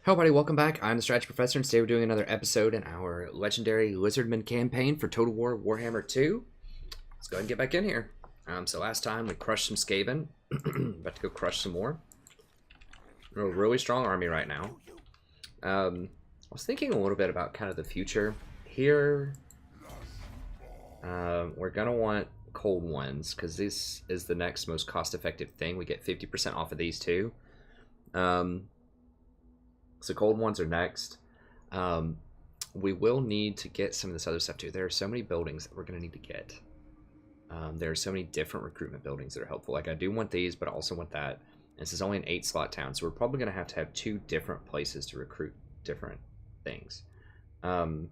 Hello everybody, welcome back. I'm the Strategy Professor, and today we're doing another episode in our legendary Lizardmen campaign for Total War Warhammer 2. Let's go ahead and get back in here. So last time we crushed some Skaven. About to go crush some more. We're a really strong army right now. I was thinking a little bit about kind of the future. Here, we're going to want cold ones, because this is the next most cost-effective thing. We get 50% off of these too. So cold ones are next. We will need to get some of this other stuff too. There are so many buildings that we're going to need to get. There are so many different recruitment buildings that are helpful. Like I do want these, but I also want that. And this is only an 8-slot town, so we're probably going to have 2 different places to recruit different things. Beastlayer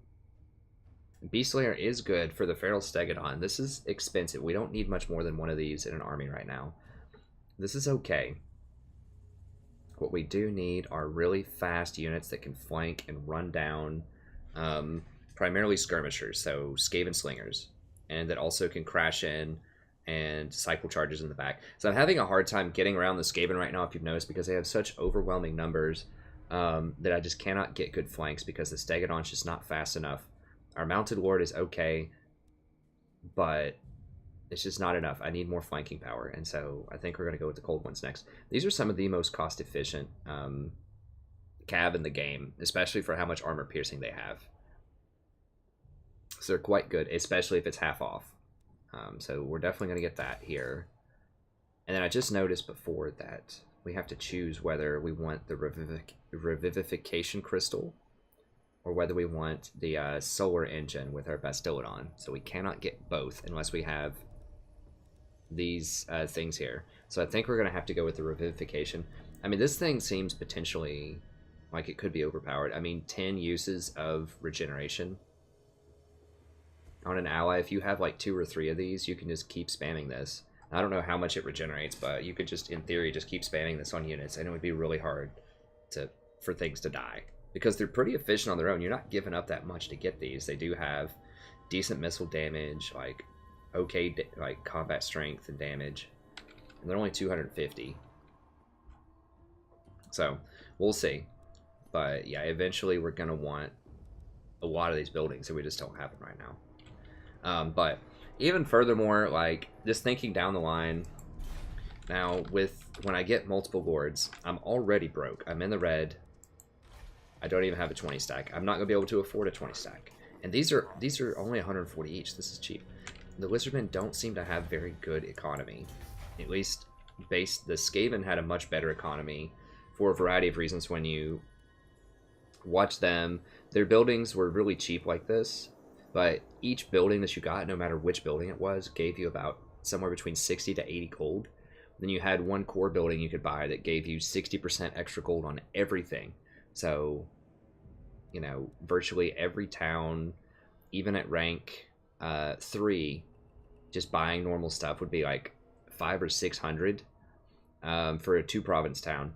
is good for the Feral Stegodon. This is expensive. We don't need much more than one of these in an army right now. This is okay. What we do need are really fast units that can flank and run down primarily skirmishers, so Skaven slingers, and that also can crash in and cycle charges in the back. So I'm having a hard time getting around the Skaven right now, if you've noticed, because they have such overwhelming numbers that I just cannot get good flanks because the Stegodon's just not fast enough. Our Mounted Lord is okay, but it's just not enough. I need more flanking power, and so I think we're going to go with the cold ones next. These are some of the most cost-efficient cav in the game, especially for how much armor piercing they have. So they're quite good, especially if it's half off. So we're definitely going to get that here. And then I just noticed before that we have to choose whether we want the Revivification Crystal or whether we want the Solar Engine with our Bastillodon. So we cannot get both unless we have these things here. So I think we're going to have to go with the Revivification. I mean, this thing seems potentially like it could be overpowered. I mean, 10 uses of regeneration on an ally. If you have like 2 or 3 of these, you can just keep spamming this. I don't know how much it regenerates, but you could just, in theory, just keep spamming this on units, and it would be really hard for things to die. Because they're pretty efficient on their own. You're not giving up that much to get these. They do have decent missile damage, like okay, like combat strength and damage, and they're only 250. So we'll see. But yeah, eventually we're gonna want a lot of these buildings, and we just don't have them right now. But even furthermore, like just thinking down the line, now when I get multiple lords, I'm already broke. I'm in the red. I don't even have a 20 stack. I'm not going to be able to afford a 20 stack. And these are only 140 each. This is cheap. The Lizardmen don't seem to have very good economy. At least the Skaven had a much better economy for a variety of reasons. When you watch them, their buildings were really cheap like this. But each building that you got, no matter which building it was, gave you about somewhere between 60 to 80 gold. Then you had one core building you could buy that gave you 60% extra gold on everything. So, you know, virtually every town, even at rank 3, just buying normal stuff would be like 500 or 600 for a 2-province town.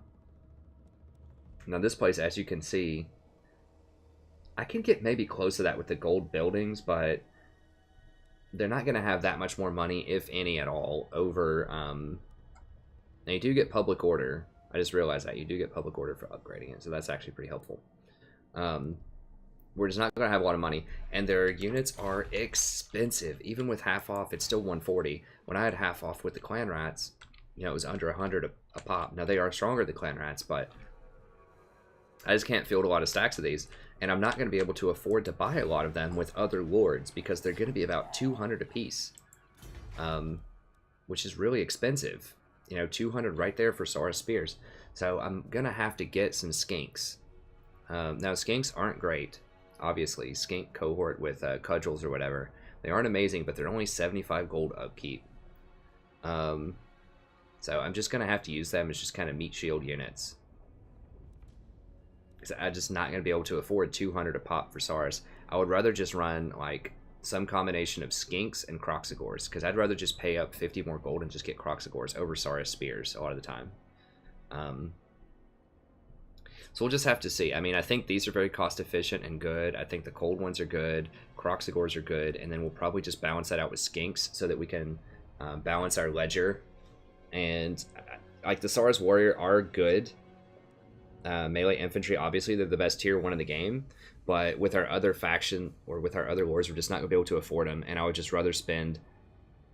Now this place, as you can see, I can get maybe close to that with the gold buildings, but they're not going to have that much more money, if any at all, over... Now you do get public order. I just realized that you do get public order for upgrading it, so that's actually pretty helpful. We're just not going to have a lot of money, and their units are expensive. Even with half off, it's still 140. When I had half off with the clan rats, you know, it was under 100 a pop. Now they are stronger, the clan rats, but I just can't field a lot of stacks of these, and I'm not going to be able to afford to buy a lot of them with other lords because they're going to be about 200 apiece, which is really expensive. You know, 200 right there for Saurus Spears. So I'm going to have to get some skinks. Now, skinks aren't great, obviously. Skink cohort with cudgels or whatever. They aren't amazing, but they're only 75 gold upkeep. So I'm just going to have to use them as just kind of meat shield units. Because I'm just not going to be able to afford 200 a pop for Saurus. I would rather just run, like, some combination of skinks and kroq-gars, because I'd rather just pay up 50 more gold and just get kroq-gars over Saurus Spears a lot of the time. So we'll just have to see. I mean, I think these are very cost efficient and good. I think the cold ones are good, kroq-gars are good, and then we'll probably just balance that out with skinks so that we can balance our ledger. And like the Saurus Warrior are good, melee infantry. Obviously, they're the best tier 1 in the game, but with our other faction or with our other lords, we're just not going to be able to afford them, and I would just rather spend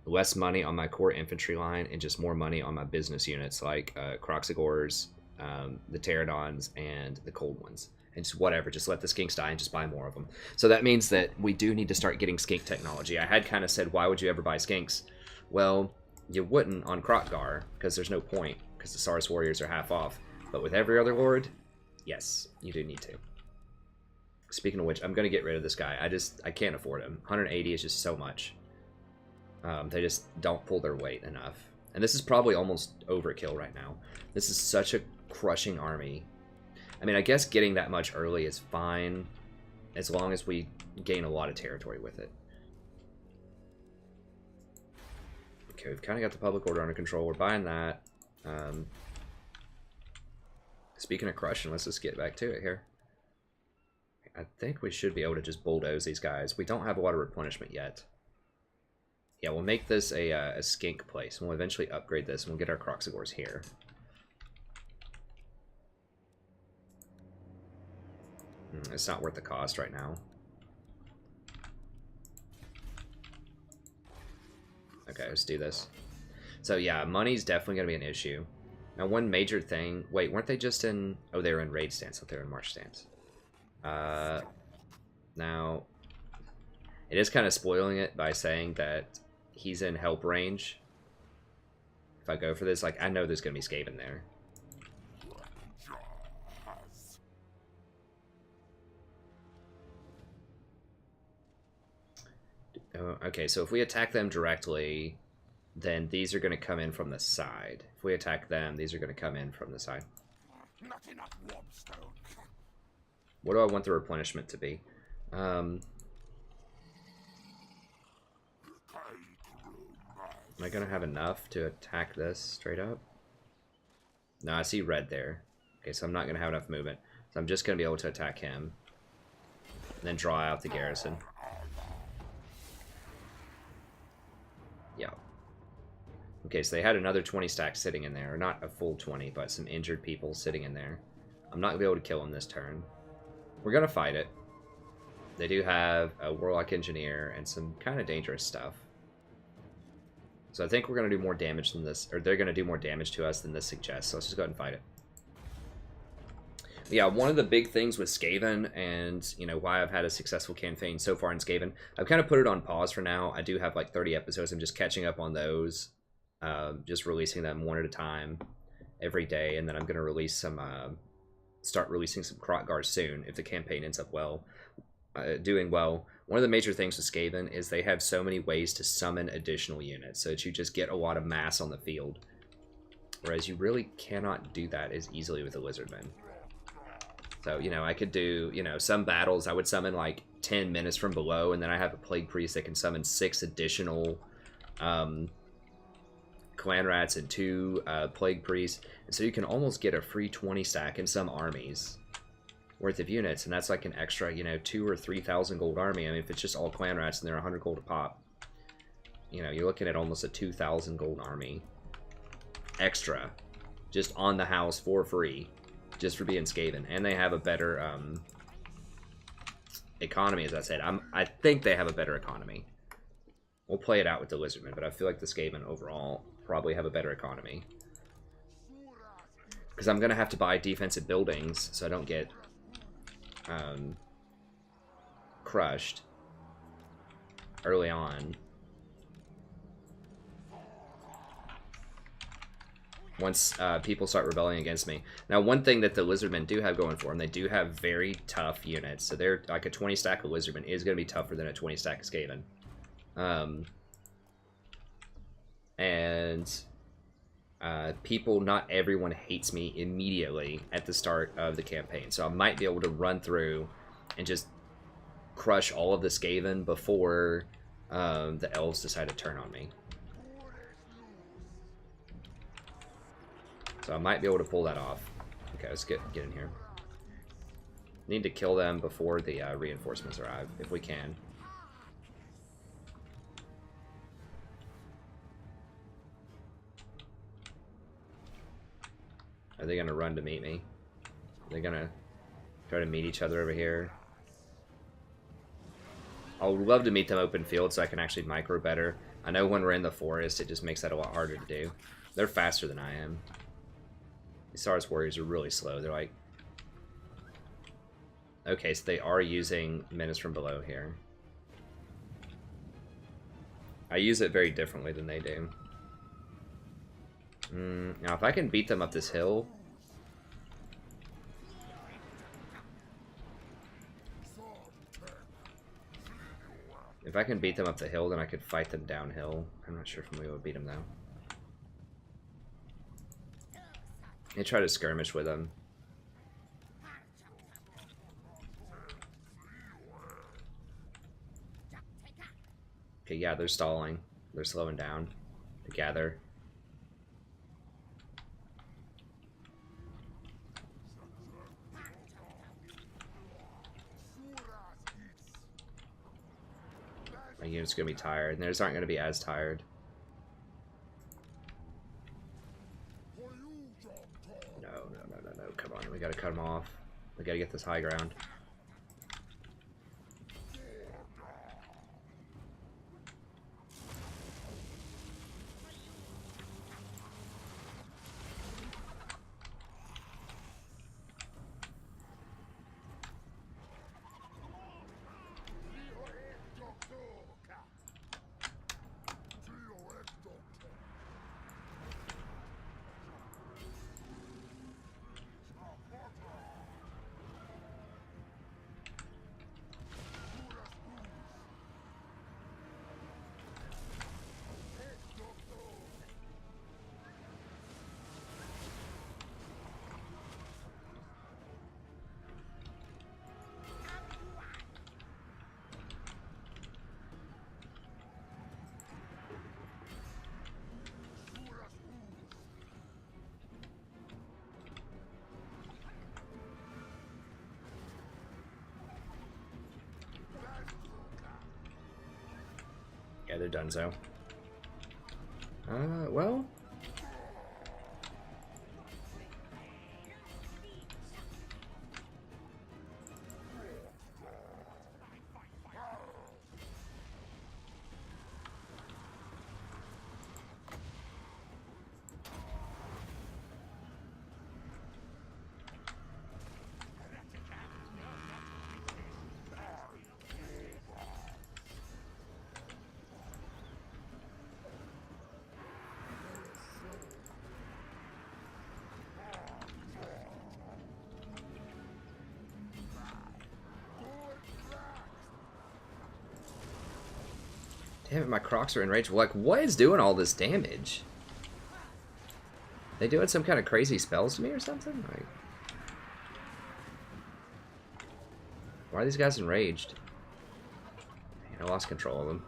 less money on my core infantry line and just more money on my business units like kroq-gars, the pterodons, and the cold ones. And just whatever, just let the skinks die and just buy more of them. So that means that we do need to start getting skink technology. I had kind of said, why would you ever buy skinks? Well, you wouldn't on kroq-gar, because there's no point, because the Saurus warriors are half off. But with every other lord, yes, you do need to. Speaking of which, I'm going to get rid of this guy. I can't afford him. 180 is just so much. They just don't pull their weight enough. And this is probably almost overkill right now. This is such a crushing army. I mean, I guess getting that much early is fine, as long as we gain a lot of territory with it. Okay, we've kind of got the public order under control. We're buying that. Speaking of crushing, let's just get back to it here. I think we should be able to just bulldoze these guys. We don't have a lot of replenishment yet. Yeah, we'll make this a skink place. We'll eventually upgrade this, and we'll get our kroq-gars here. It's not worth the cost right now. Okay, let's do this. So yeah, money's definitely going to be an issue. Now, one major thing... Wait, weren't they just in... Oh, they were in raid stance. I thought they were in march stance. Now, it is kind of spoiling it by saying that he's in help range. If I go for this, like, I know there's going to be Skaven there. Okay, so if we attack them directly, then these are going to come in from the side. If we attack them, these are going to come in from the side. Not enough warmstone. What do I want the replenishment to be? Am I going to have enough to attack this straight up? No, I see red there. Okay, so I'm not going to have enough movement. So I'm just going to be able to attack him. And then draw out the garrison. Yeah. Okay, so they had another 20 stacks sitting in there. Or not a full 20, but some injured people sitting in there. I'm not going to be able to kill them this turn. We're going to fight it. They do have a Warlock Engineer and some kind of dangerous stuff. So I think we're going to do more damage than this, or they're going to do more damage to us than this suggests. So let's just go ahead and fight it. Yeah, one of the big things with Skaven, and you know why I've had a successful campaign so far in Skaven, I've kind of put it on pause for now. I do have like 30 episodes. I'm just catching up on those, just releasing them one at a time every day, and then I'm going to release some, start releasing some kroq-gars soon if the campaign ends up well, doing well. One of the major things with Skaven is they have so many ways to summon additional units, so that you just get a lot of mass on the field, whereas you really cannot do that as easily with the Lizardmen. So, you know, I could do, you know, some battles I would summon like 10 minutes from below, and then I have a Plague Priest that can summon 6 additional Clan Rats and 2 Plague Priests. And so you can almost get a free 20 stack in some armies worth of units, and that's like an extra, you know, 2,000 or 3,000 gold army. I mean, if it's just all Clan Rats and they're 100 gold a pop, you know, you're looking at almost a 2,000 gold army extra just on the house for free. Just for being Skaven, and they have a better economy, as I said. I think they have a better economy. We'll play it out with the Lizardmen, but I feel like the Skaven overall probably have a better economy. Because I'm going to have to buy defensive buildings so I don't get crushed early on. Once people start rebelling against me. Now, one thing that the Lizardmen do have going for them, they do have very tough units. So they're like a 20 stack of Lizardmen is going to be tougher than a 20 stack of Skaven. People, not everyone hates me immediately at the start of the campaign. So I might be able to run through and just crush all of the Skaven before the elves decide to turn on me. So I might be able to pull that off. Okay, let's get in here. Need to kill them before the reinforcements arrive, if we can. Are they going to run to meet me? They're gonna try to meet each other over here. I would love to meet them open field so I can actually micro better. I know when we're in the forest, it just makes that a lot harder to do. They're faster than I am. These Saurus warriors are really slow. They're like... Okay, so they are using menace from below here. I use it very differently than they do. Now, if I can beat them up this hill... If I can beat them up the hill, then I could fight them downhill. I'm not sure if I'm going to beat them, though. I try to skirmish with them. Okay, yeah, they're stalling. They're slowing down. To gather. My unit's gonna be tired, and theirs aren't gonna be as tired. No. Come on, we gotta cut them off. We gotta get this high ground. Yeah, they're donezo. Well... Damn it, my Kroqs are enraged. Like, what is doing all this damage? They doing some kind of crazy spells to me or something? Like, why are these guys enraged? Man, I lost control of them.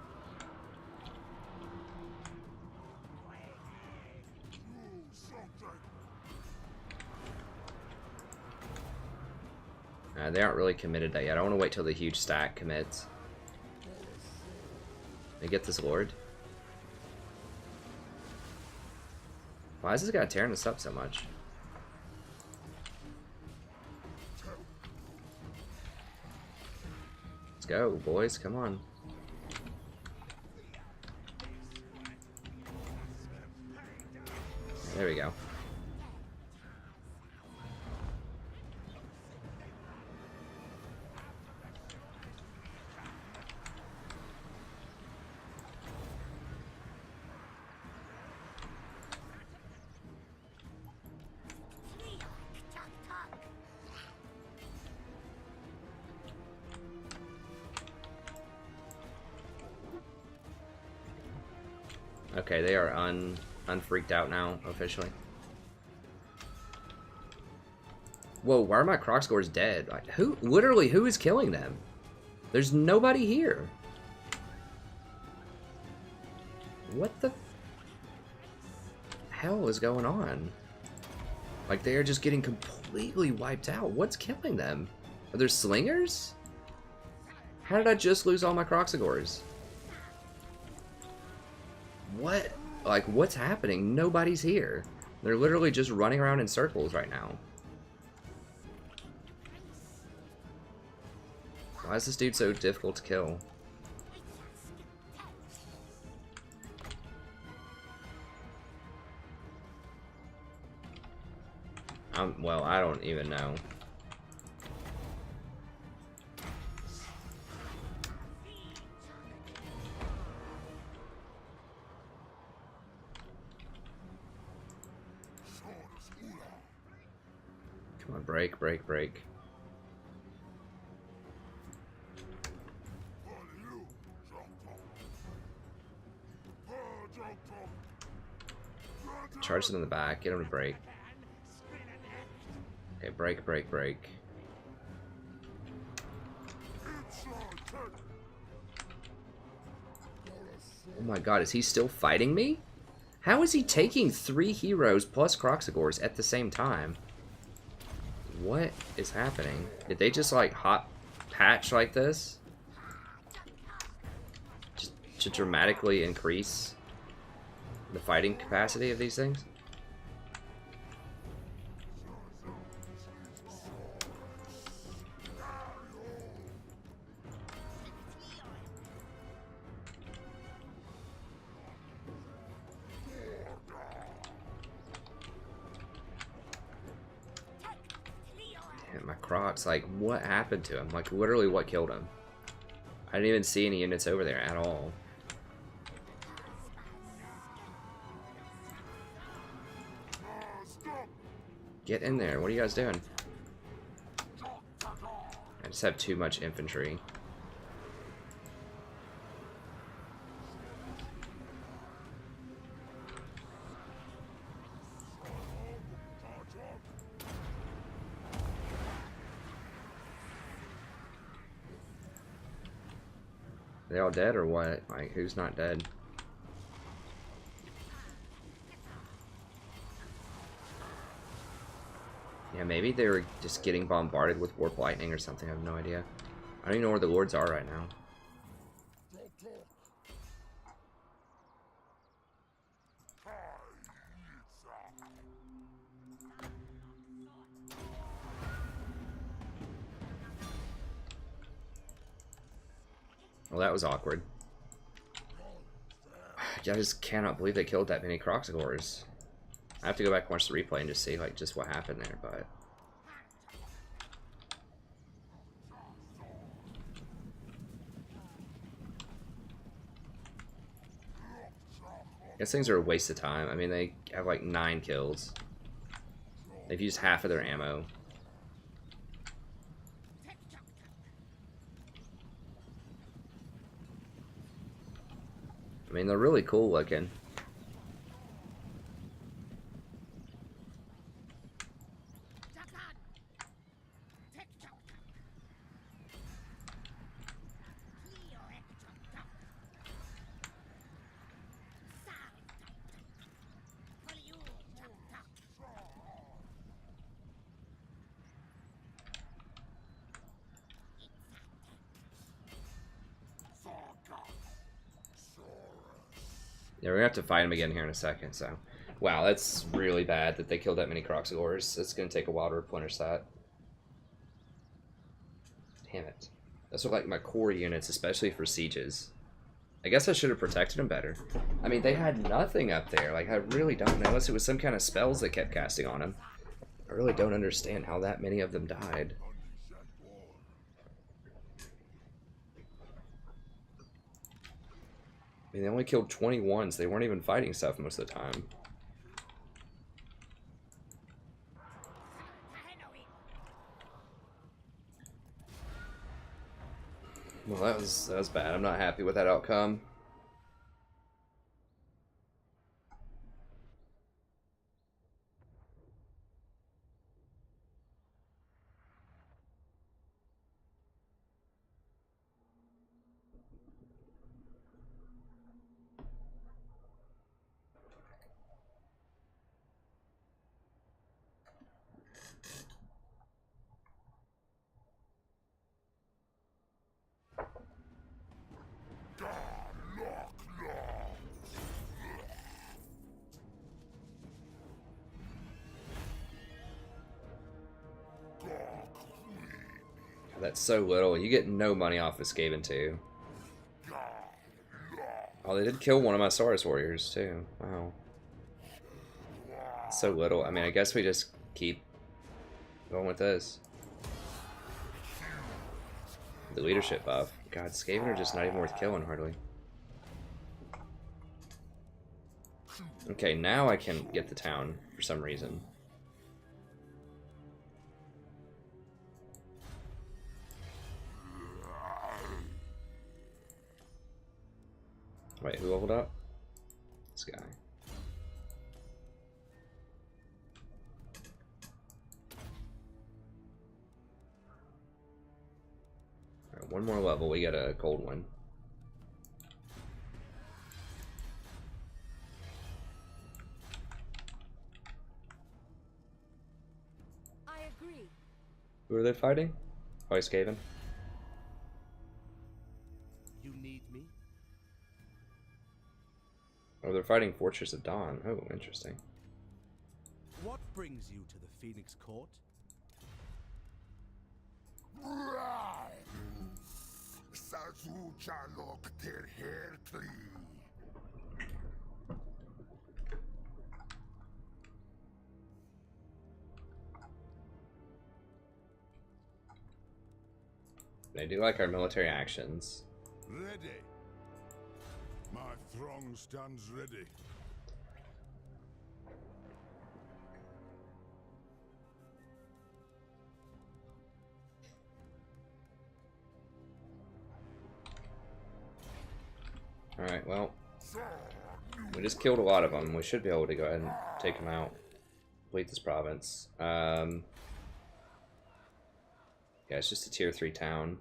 They aren't really committed that yet. I want to wait till the huge stack commits. They get this lord. Why is this guy tearing us up so much? Let's go, boys. Come on. There we go. Okay, they are unfreaked out now, officially. Whoa, why are my kroq-gars dead? Like, literally, who is killing them? There's nobody here. What the hell is going on? Like, they are just getting completely wiped out. What's killing them? Are there slingers? How did I just lose all my kroq-gars? What? Like, what's happening? Nobody's here. They're literally just running around in circles right now. Why is this dude so difficult to kill? Well, I don't even know. Come on, break, break, break. Charge them in the back, get him to break. Okay, break, break, break. Oh my god, is he still fighting me? How is he taking 3 heroes plus kroq-gars at the same time? What is happening? Did they just like hot patch like this? Just to dramatically increase the fighting capacity of these things? My Croc's like, what happened to him? Like, literally what killed him? I didn't even see any units over there at all. Get in there. What are you guys doing? I just have too much infantry. They all dead or what? Like, who's not dead? Yeah, maybe they were just getting bombarded with warp lightning or something. I have no idea. I don't even know where the lords are right now. Well, that was awkward. I just cannot believe they killed that many kroq-gars. I have to go back and watch the replay and just see like just what happened there, but I guess things are a waste of time. I mean, they have like 9 kills. They've used half of their ammo. I mean, they're really cool looking. Yeah, we're gonna have to fight him again here in a second, so. Wow, that's really bad that they killed that many kroq-gars. It's gonna take a while to replenish that. Damn it. Those are like my core units, especially for sieges. I guess I should have protected them better. I mean, they had nothing up there. Like, I really don't know. Unless it was some kind of spells that kept casting on them. I really don't understand how that many of them died. I mean, they only killed 21s. They weren't even fighting stuff most of the time. Well, that was bad. I'm not happy with that outcome. That's so little. You get no money off of Skaven too. Oh, they did kill one of my Saurus warriors too. Wow. So little. I mean, I guess we just keep going with this. The leadership buff. God, Skaven are just not even worth killing hardly. Okay, now I can get the town for some reason. Wait, who leveled up? This guy. Alright, one more level, we get a gold one. I agree. Who are they fighting? Oh, Skaven. You need me? Oh, they're fighting Fortress of Dawn. Oh, interesting. What brings you to the Phoenix Court? They do like our military actions. Ready. My throng stands ready. Alright, well, we just killed a lot of them. We should be able to go ahead and take them out. Complete this province. Yeah, it's just a tier 3 town.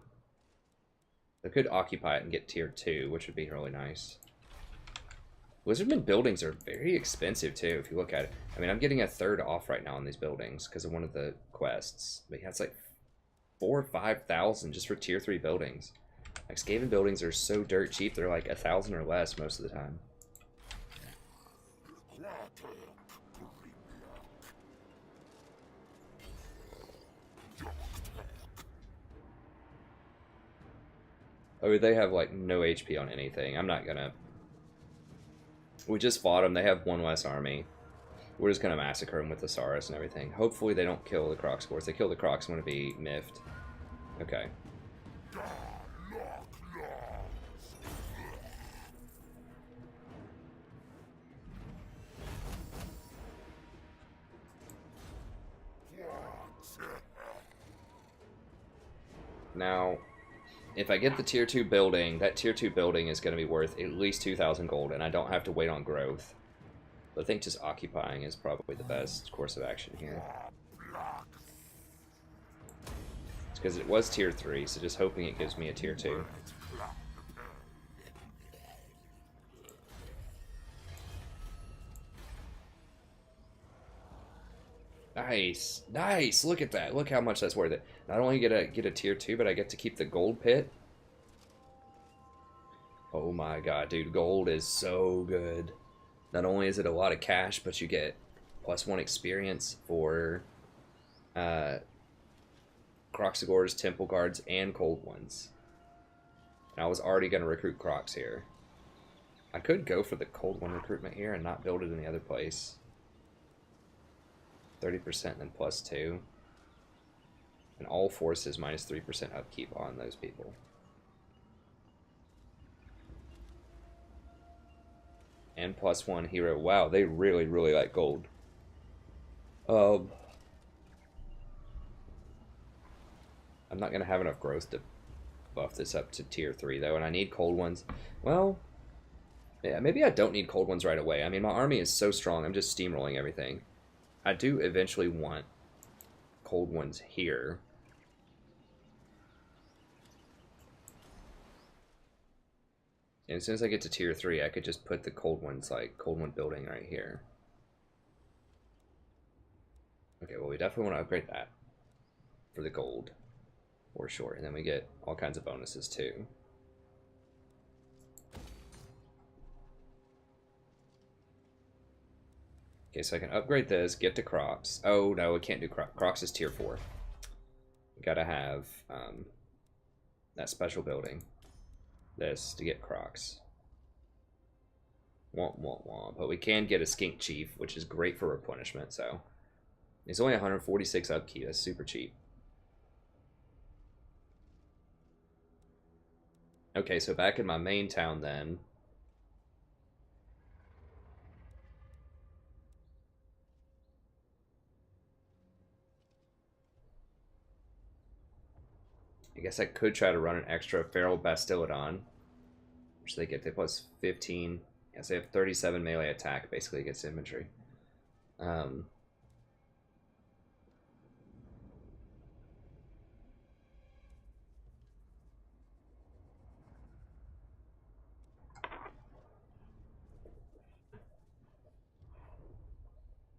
They could occupy it and get tier 2, which would be really nice. Lizardmen buildings are very expensive too, if you look at it. I mean, I'm getting a third off right now on these buildings because of one of the quests. But yeah, it's like 4,000 or 5,000 just for tier 3 buildings. Like, Skaven buildings are so dirt cheap, they're like 1,000 or less most of the time. I mean, they have like no HP on anything. I'm not gonna... We just fought them. They have one less army. We're just gonna massacre them with the Saurus and everything. Hopefully they don't kill the kroq-gar. If they kill the kroq, I'm gonna be miffed. Okay. Now, if I get the tier 2 building, that tier 2 building is going to be worth at least 2,000 gold, and I don't have to wait on growth. But I think just occupying is probably the best course of action here. It's because it was tier 3, so just hoping it gives me a tier 2. Nice, nice. Look at that. Look how much that's worth it. Not only get a tier 2, but I get to keep the gold pit. Oh my god, dude, gold is so good. Not only is it a lot of cash, but you get +1 experience for kroq-gars, temple guards, and cold ones. And I was already going to recruit kroqs here. I could go for the cold one recruitment here and not build it in the other place. 30% and then +2. And all forces -3% upkeep on those people. And +1 hero. Wow, they really, really like gold. I'm not going to have enough growth to buff this up to tier 3 though, and I need cold ones. Well, yeah, maybe I don't need cold ones right away. I mean, my army is so strong, I'm just steamrolling everything. I do eventually want cold ones here. And as soon as I get to tier 3, I could just put the cold ones, like, cold one building right here. Okay, well, we definitely want to upgrade that for the gold, for sure. And then we get all kinds of bonuses, too. Okay, so I can upgrade this, get to kroq. Oh, no, we can't do kroq. Kroq is tier 4. Gotta have that special building. This to get Crocs. Womp womp womp. But we can get a Skink Chief, which is great for replenishment, so. It's only 146 upkeep, that's super cheap. Okay, so back in my main town then. I guess I could try to run an extra Feral Bastillodon, which they get. They plus 15. Yes, they have 37 melee attack, basically against infantry.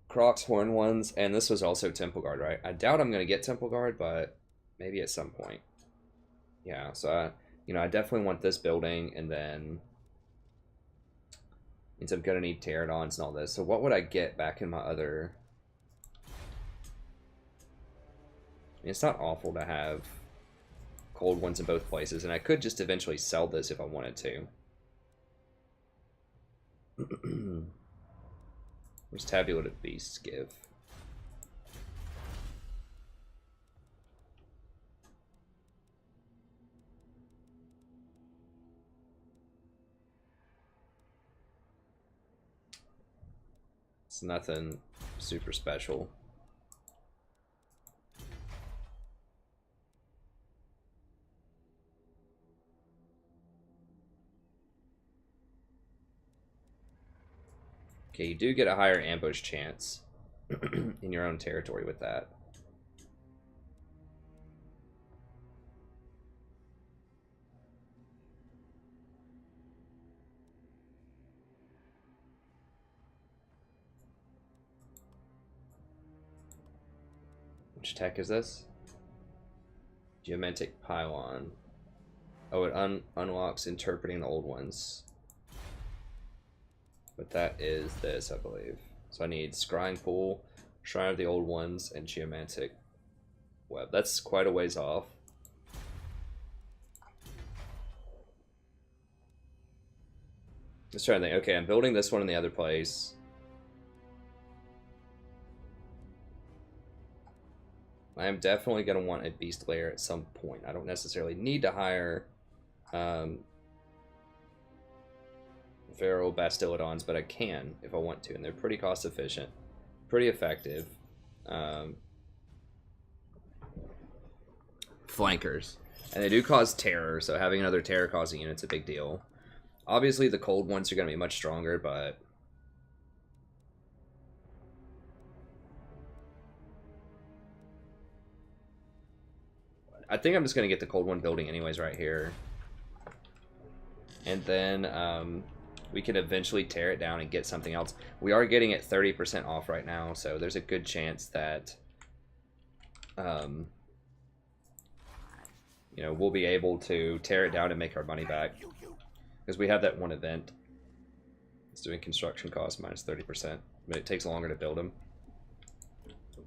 Croc's Horn ones, and this was also Temple Guard, right? I doubt I'm going to get Temple Guard, but maybe at some point. Yeah, so I definitely want this building, and then means I'm going to need Pterodons and all this. So what would I get back in my other... I mean, it's not awful to have cold ones in both places, and I could just eventually sell this if I wanted to. What's Tabulated Beasts give? It's nothing super special. Okay, you do get a higher ambush chance in your own territory with that. Which tech is this? Geomantic Pylon. Oh, it unlocks interpreting the old ones. But that is this, I believe. So I need Scrying Pool, Shrine of the Old Ones, and Geomantic Web. That's quite a ways off. Just trying to think. Okay, I'm building this one in the other place. I am definitely going to want a Beast Lair at some point. I don't necessarily need to hire Feral Bastillodons, but I can if I want to, and they're pretty cost efficient, pretty effective. Flankers, and they do cause terror, so having another terror causing unit's a big deal. Obviously the cold ones are going to be much stronger, but I think I'm just going to get the cold one building anyways right here, and then we can eventually tear it down and get something else. We are getting it 30% off right now, so there's a good chance that we'll be able to tear it down and make our money back, because we have that one event. It's doing construction cost minus 30%, but it takes longer to build them.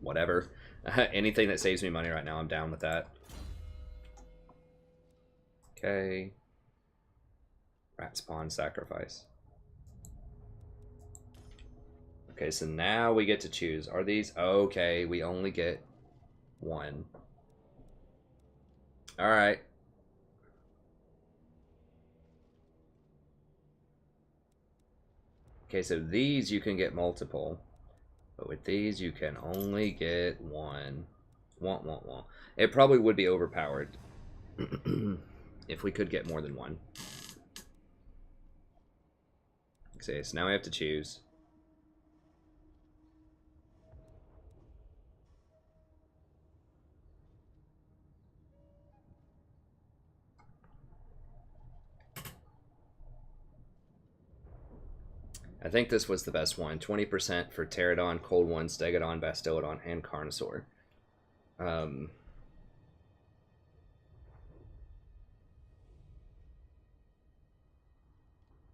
Whatever. Anything that saves me money right now, I'm down with that. Okay. Rat spawn sacrifice. Okay, so now we get to choose. Are these... Okay, we only get one. Alright. Okay, so these you can get multiple. But with these you can only get one. Want. It probably would be overpowered if we could get more than one. Okay, so now we have to choose. I think this was the best one. 20% for Pterodon, Cold One, Stegodon, Bastillodon, and Carnosaur.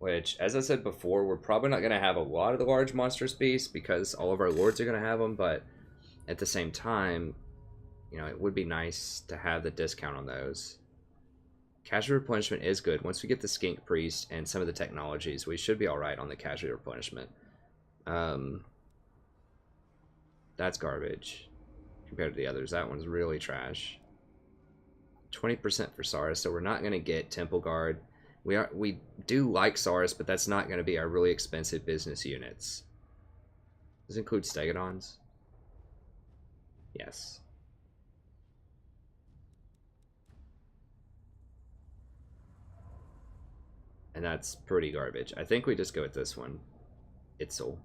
Which, as I said before, we're probably not going to have a lot of the large monstrous beasts because all of our lords are going to have them, but at the same time, You know, it would be nice to have the discount on those. Casual replenishment is good. Once we get the Skink Priest and some of the technologies, we should be alright on the casual replenishment. That's garbage compared to the others. That one's really trash. 20% for Saurus, so we're not going to get Temple Guard. We do like Saurus, but that's not going to be our really expensive business units. Does it include Stegodons? Yes. And that's pretty garbage. I think we just go with this one. Itzel.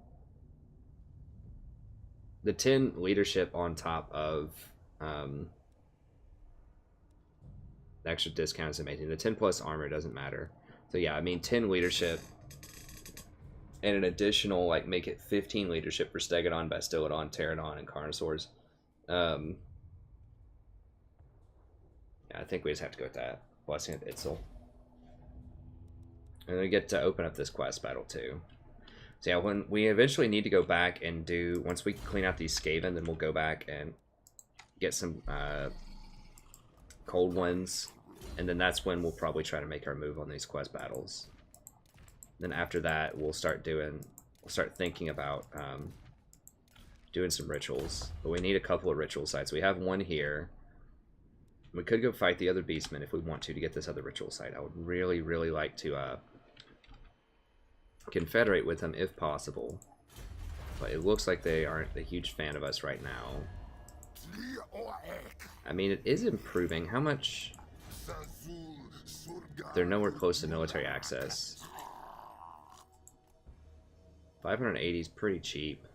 The 10 leadership on top of the extra discount is amazing. The 10 plus armor doesn't matter. So yeah, I mean 10 leadership and an additional, like, make it 15 leadership for Stegodon, Bastillodon, Pterodon, and Carnosaurs. Yeah, I think we just have to go with that. Blessing of Itzel. And we get to open up this quest battle too. So yeah, when we eventually need to go back and do, once we clean out these Skaven, then we'll go back and get some cold ones. And then that's when we'll probably try to make our move on these quest battles. Then after that, we'll start thinking about doing some rituals. But we need a couple of ritual sites. We have one here. We could go fight the other beastmen if we want to get this other ritual site. I would really, really like to confederate with them if possible. But it looks like they aren't a huge fan of us right now. I mean, it is improving. How much? They're nowhere close to military access. 580 is pretty cheap.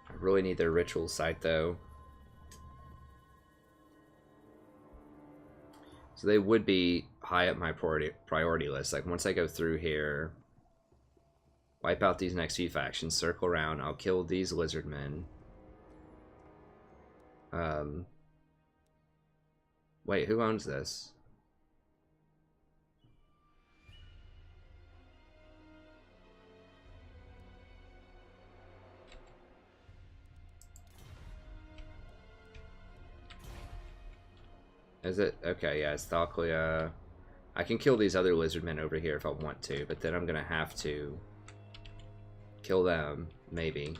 I really need their ritual site though. So they would be high up my priority list. Like once I go through here, wipe out these next few factions, circle around, I'll kill these Lizardmen. Wait, who owns this? Is it? Okay, yeah, it's Thalclia. I can kill these other Lizardmen over here if I want to, but then I'm gonna have to kill them, maybe.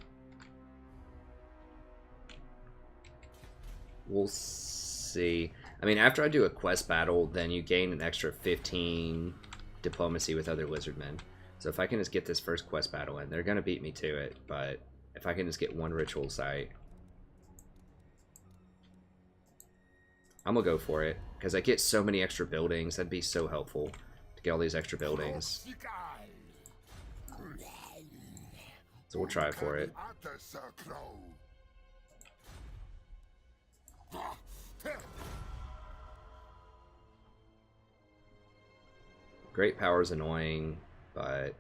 We'll see. I mean, after I do a quest battle, then you gain an extra 15 diplomacy with other Lizardmen. So if I can just get this first quest battle in, they're gonna beat me to it, but if I can just get one ritual site, I'm gonna go for it, because I get so many extra buildings. That'd be so helpful to get all these extra buildings. So we'll try for it. Great power is annoying, but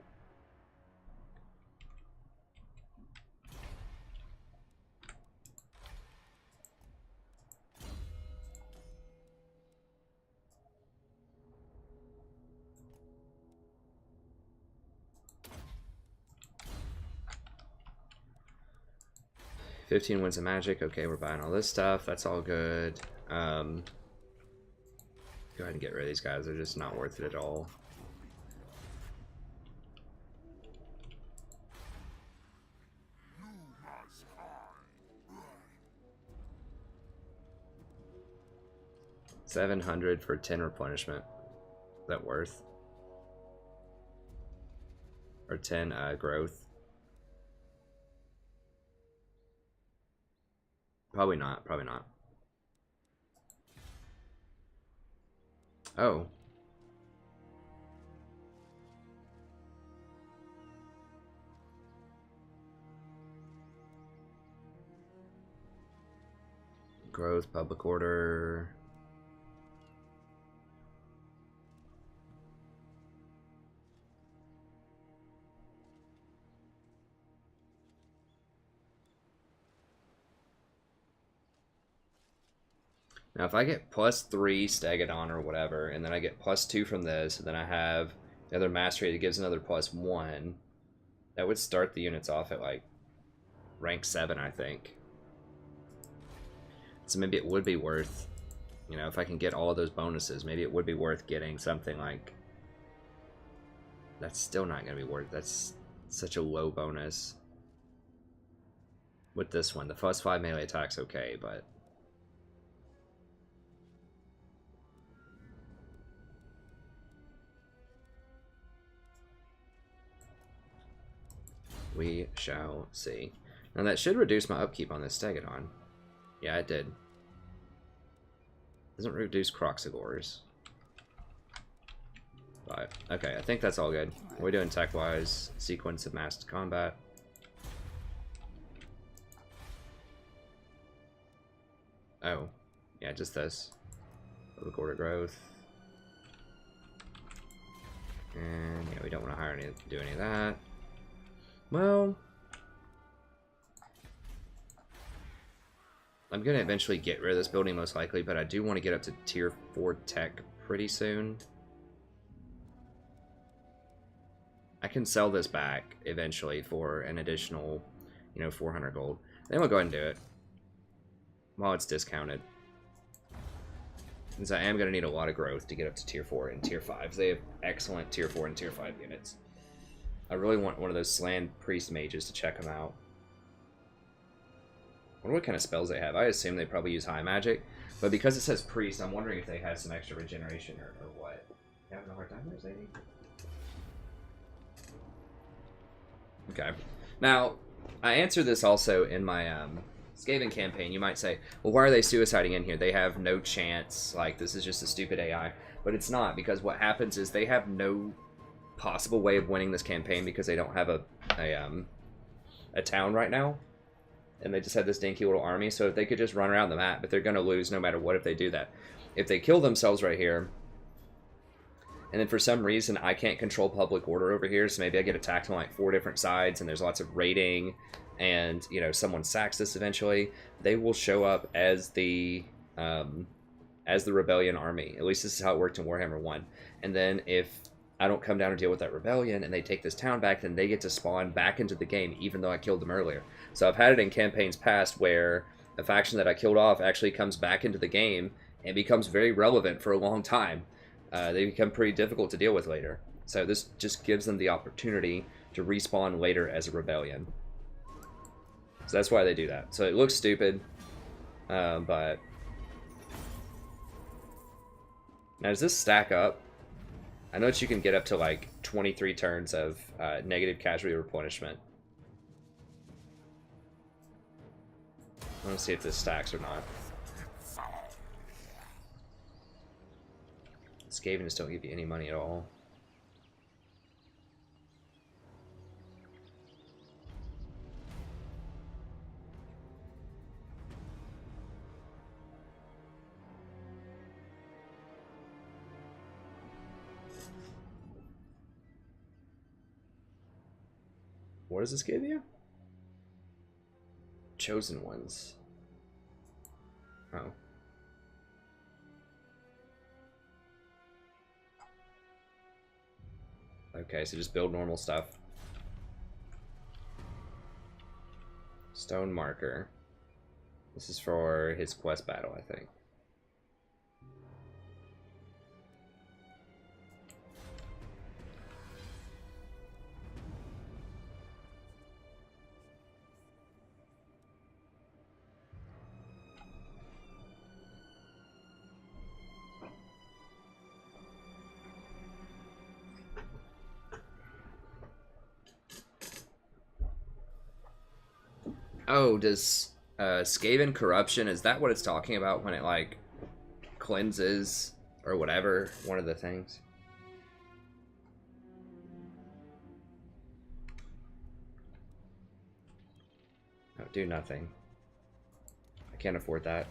$15 wins of magic. Okay, we're buying all this stuff. That's all good. Go ahead and get rid of these guys. They're just not worth it at all. $700 for 10 replenishment. Is that worth? Or 10 growth? Probably not. Probably not. Oh. Growth, public order. Now, if I get +3 Stegadon or whatever, and then I get +2 from this, and then I have the other mastery that gives another +1, that would start the units off at like rank 7, I think. So maybe it would be worth, you know, if I can get all of those bonuses, maybe it would be worth getting something like... That's still not going to be worth... That's such a low bonus. With this one, the +5 melee attack's okay, but... We shall see. Now that should reduce my upkeep on this Stegadon. Yeah, it did. Doesn't reduce kroq-gars. But, okay, I think that's all good. What are we doing tech-wise? Sequence of massed combat. Oh, yeah, just this. Public order growth. And, yeah, we don't want to do any of that. Well, I'm going to eventually get rid of this building most likely, but I do want to get up to tier 4 tech pretty soon. I can sell this back eventually for an additional, you know, 400 gold. Then we'll go ahead and do it while it's discounted. Since I am going to need a lot of growth to get up to tier 4 and tier 5. They have excellent tier 4 and tier 5 units. I really want one of those Slan Priest mages to check them out. I wonder what kind of spells they have. I assume they probably use high magic, but because it says Priest, I'm wondering if they have some extra regeneration or what. You having a hard time there, Zadie? Okay. Now, I answered this also in my Skaven campaign. You might say, well, why are they suiciding in here? They have no chance. Like, this is just a stupid AI. But it's not, because what happens is they have no possible way of winning this campaign because they don't have a town right now, and they just have this dinky little army. So if they could just run around the map, but they're going to lose no matter what if they do that. If they kill themselves right here, and then for some reason I can't control public order over here, so maybe I get attacked on like 4 different sides, and there's lots of raiding, and you know someone sacks this eventually, they will show up as the rebellion army. At least this is how it worked in Warhammer 1. And then if I don't come down and deal with that rebellion, and they take this town back, then they get to spawn back into the game, even though I killed them earlier. So I've had it in campaigns past where a faction that I killed off actually comes back into the game and becomes very relevant for a long time. They become pretty difficult to deal with later. So this just gives them the opportunity to respawn later as a rebellion. So that's why they do that. So it looks stupid, but... Now does this stack up? I know that you can get up to like 23 turns of negative casualty replenishment. I want to see if this stacks or not. Skaven just don't give you any money at all. What does this give you? Chosen ones. Oh. Okay, so just build normal stuff. Stone marker. This is for his quest battle, I think. Oh, does Skaven corruption, is that what it's talking about when it like cleanses or whatever, one of the things? Oh, do nothing. I can't afford that.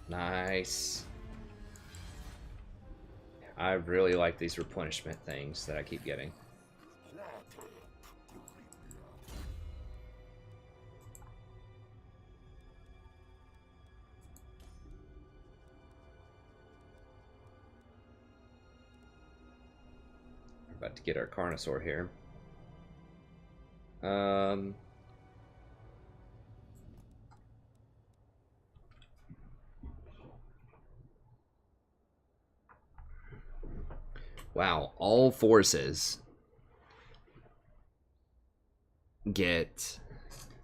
Nice. I really like these replenishment things that I keep getting. about to get our Carnosaur here. Wow, all forces get...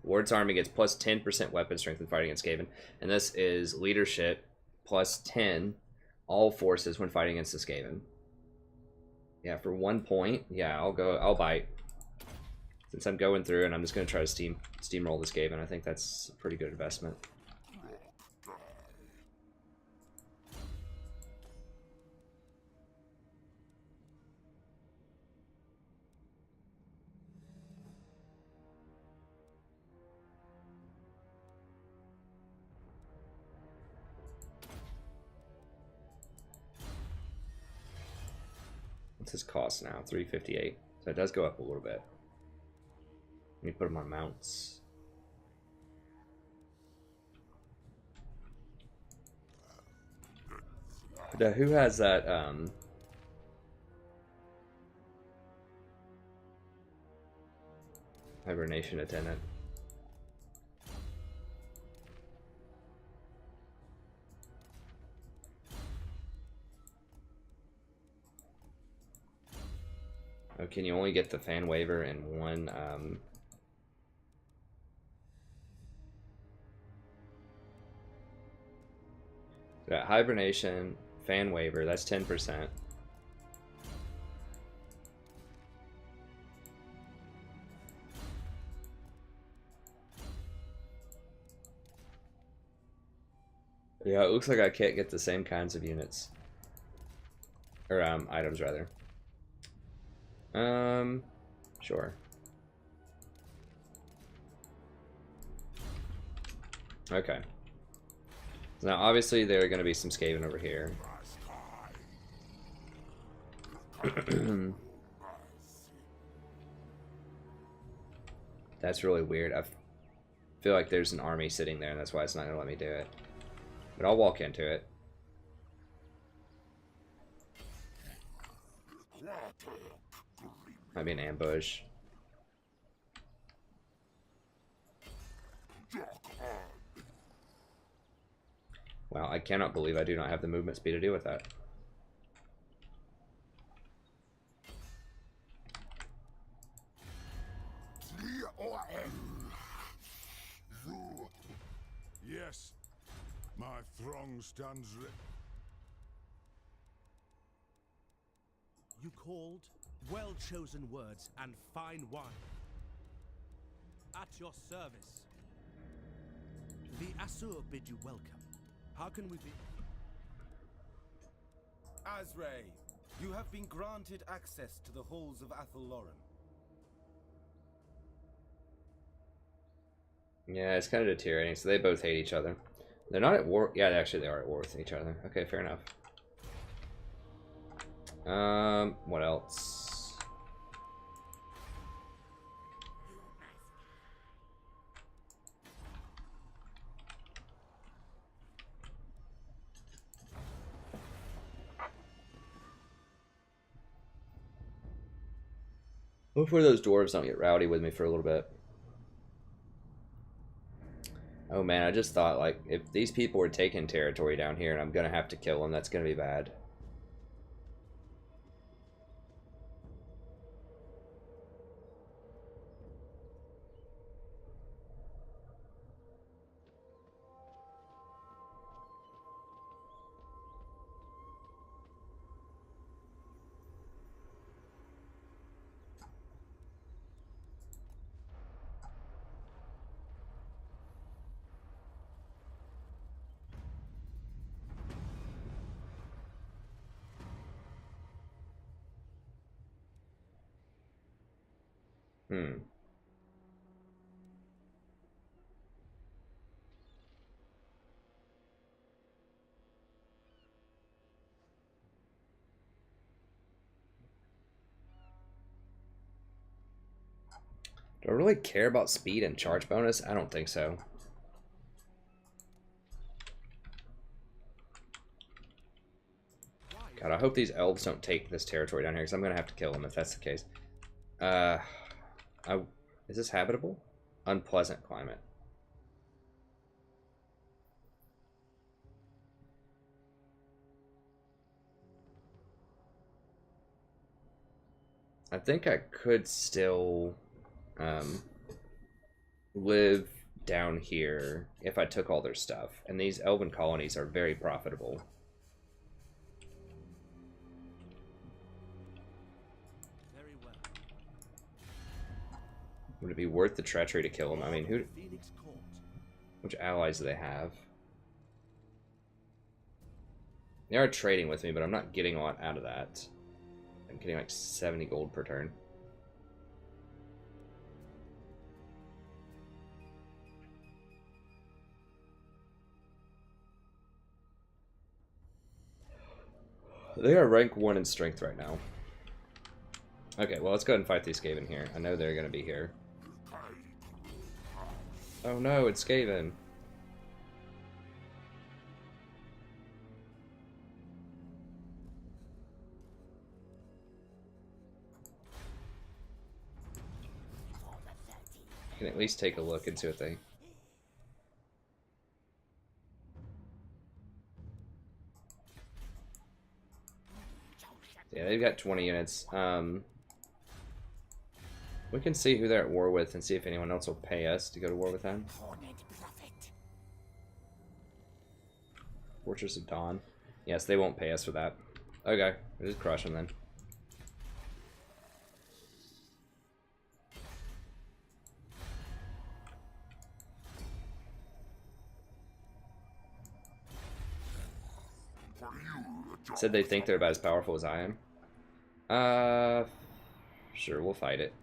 Ward's army gets plus 10% weapon strength when fighting against Skaven. And this is leadership plus 10, all forces when fighting against the Skaven. Yeah, for 1 point, yeah, I'll bite. Since I'm going through and I'm just going to try to steamroll this Skaven, I think that's a pretty good investment. What's his cost now? 358. So it does go up a little bit. Let me put him on mounts. But, who has that? Hibernation attendant. Oh, can you only get the fan waiver in one? Got hibernation, fan waiver. That's 10%. Yeah, it looks like I can't get the same kinds of units. Or items rather. Sure. Okay. Now, obviously, there are going to be some Skaven over here. That's really weird. I feel like there's an army sitting there, and that's why it's not going to let me do it. But I'll walk into it. Might be an ambush. Wow, I cannot believe I do not have the movement speed to deal with that. Yes, my throng stands ready. You called well-chosen words and fine wine. At your service. The Asur bid you welcome. How can we be? Azray, you have been granted access to the halls of Athelloren. Yeah, it's kind of deteriorating. So they both hate each other. They're not at war. Yeah, actually, they are at war with each other. Okay, fair enough. What else? Hopefully those dwarves don't get rowdy with me for a little bit. Oh man, I just thought, like, if these people are taking territory down here and I'm gonna have to kill them, that's gonna be bad. Hmm. Do I really care about speed and charge bonus? I don't think so. God, I hope these elves don't take this territory down here, because I'm going to have to kill them if that's the case. Is this habitable? Unpleasant climate. I think I could still live down here if I took all their stuff. And these elven colonies are very profitable. Very well. Would it be worth the treachery to kill them? I mean, who? Phoenix Court. Which allies do they have? They are trading with me, but I'm not getting a lot out of that. I'm getting like 70 gold per turn. They are rank 1 in strength right now. Okay, well, let's go ahead and fight these Skaven here. I know they're going to be here. Oh no, it's Skaven. I can at least take a look and see what they... Yeah, they've got 20 units. We can see who they're at war with and see if anyone else will pay us to go to war with them. Fortress of Dawn. Yes, they won't pay us for that. Okay, we'll just crush them then. Said they think they're about as powerful as I am. Sure, we'll fight it.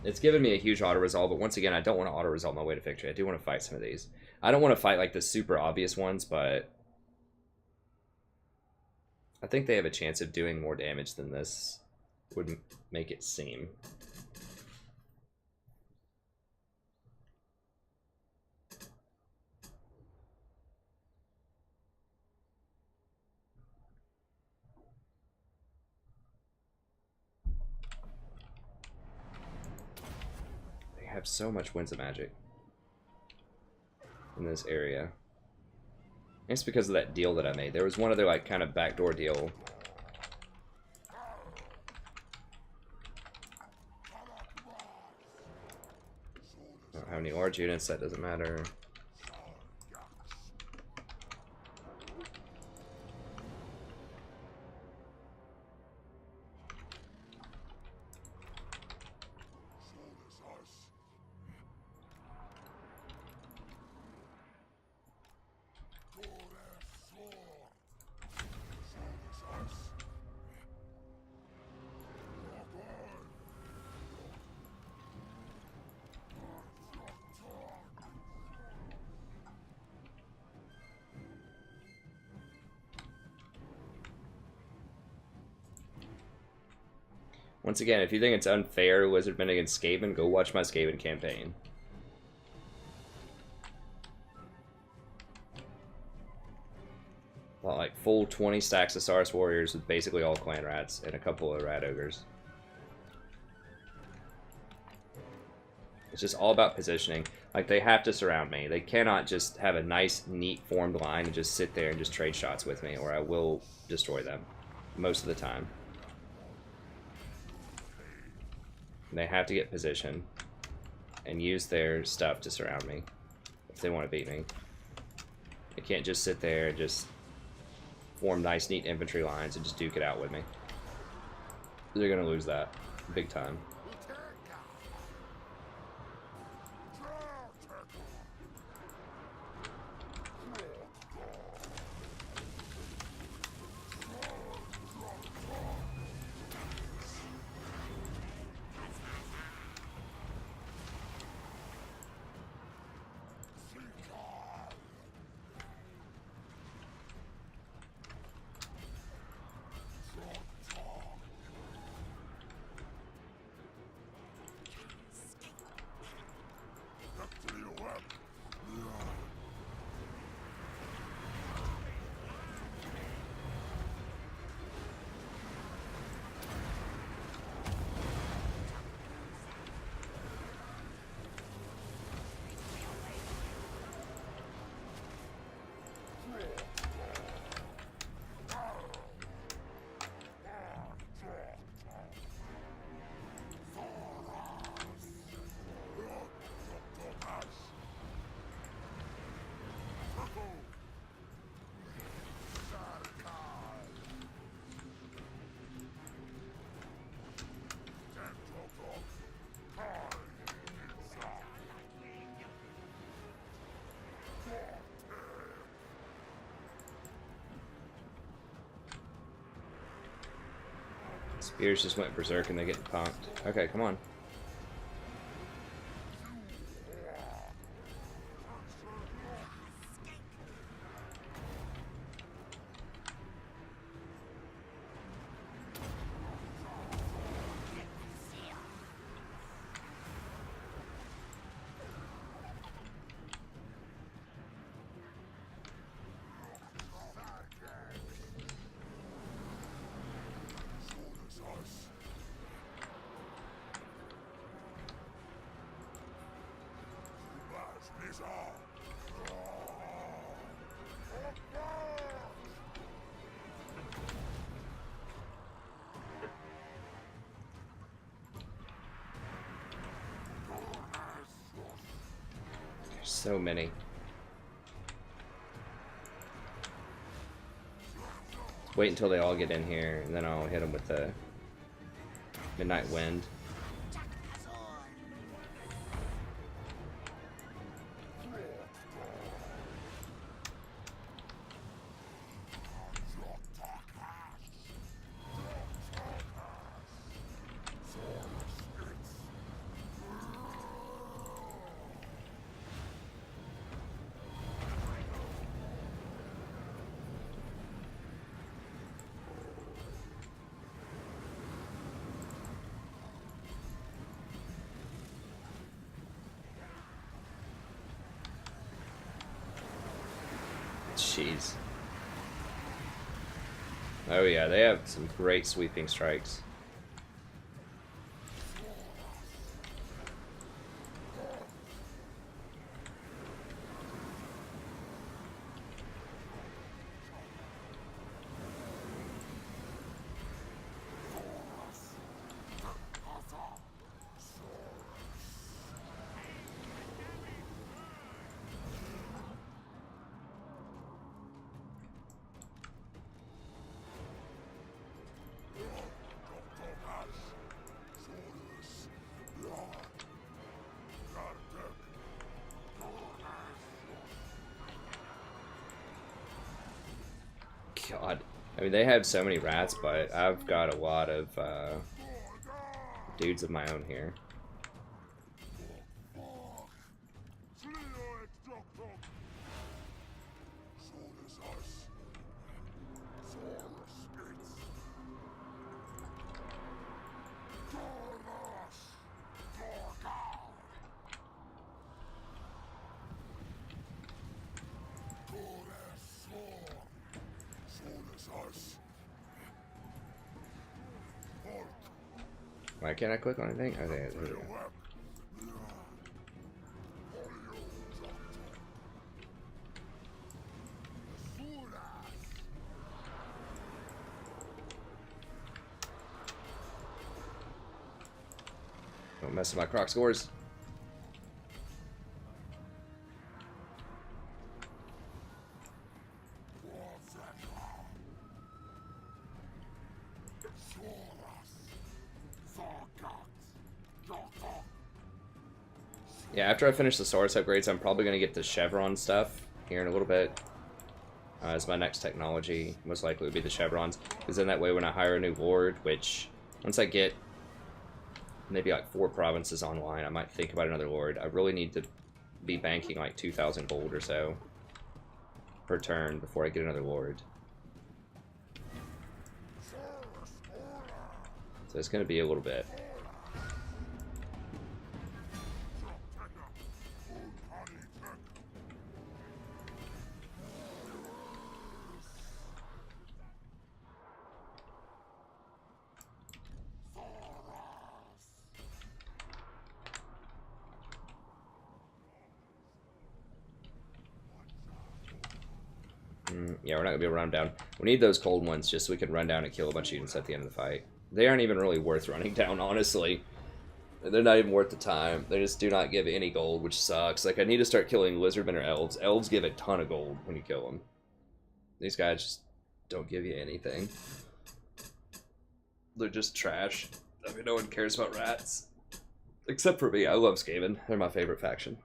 It's given me a huge auto-resolve, but once again, I don't want to auto-resolve my way to victory. I do want to fight some of these. I don't want to fight like the super obvious ones, but I think they have a chance of doing more damage than this would make it seem. Have so much Winds of Magic in this area. It's because of that deal that I made. There was one other like kind of backdoor deal. I don't have any large units, that doesn't matter. Once again, if you think it's unfair Lizardmen against Skaven, go watch my Skaven campaign. Well, like full 20 stacks of Saurus Warriors with basically all clan rats and a couple of rat ogres. It's just all about positioning. Like, they have to surround me. They cannot just have a nice, neat, formed line and just sit there and just trade shots with me, or I will destroy them most of the time. They have to get position and use their stuff to surround me if they want to beat me. They can't just sit there and just form nice, neat infantry lines and just duke it out with me. They're going to lose that big time. Spears just went berserk and they get punked. Okay, come on. There's so many. Wait until they all get in here, and then I'll hit them with the Midnight Wind. Jeez. Oh yeah, they have some great sweeping strikes. God. I mean, they have so many rats, but I've got a lot of dudes of my own here. Why can't I click on anything? Okay, there we go. Don't mess with my croc scores. Yeah, after I finish the Saurus upgrades, I'm probably going to get the Chevron stuff here in a little bit. As my next technology, most likely would be the Chevrons. Because then that way when I hire a new lord, which, once I get maybe like 4 provinces online, I might think about another lord. I really need to be banking like 2,000 gold or so per turn before I get another lord. So it's going to be a little bit. Yeah, we're not going to be able to run them down. We need those cold ones just so we can run down and kill a bunch of units at the end of the fight. They aren't even really worth running down, honestly. They're not even worth the time. They just do not give any gold, which sucks. Like, I need to start killing Lizardmen or Elves. Elves give a ton of gold when you kill them. These guys just don't give you anything. They're just trash. I mean, no one cares about rats. Except for me. I love Skaven. They're my favorite faction.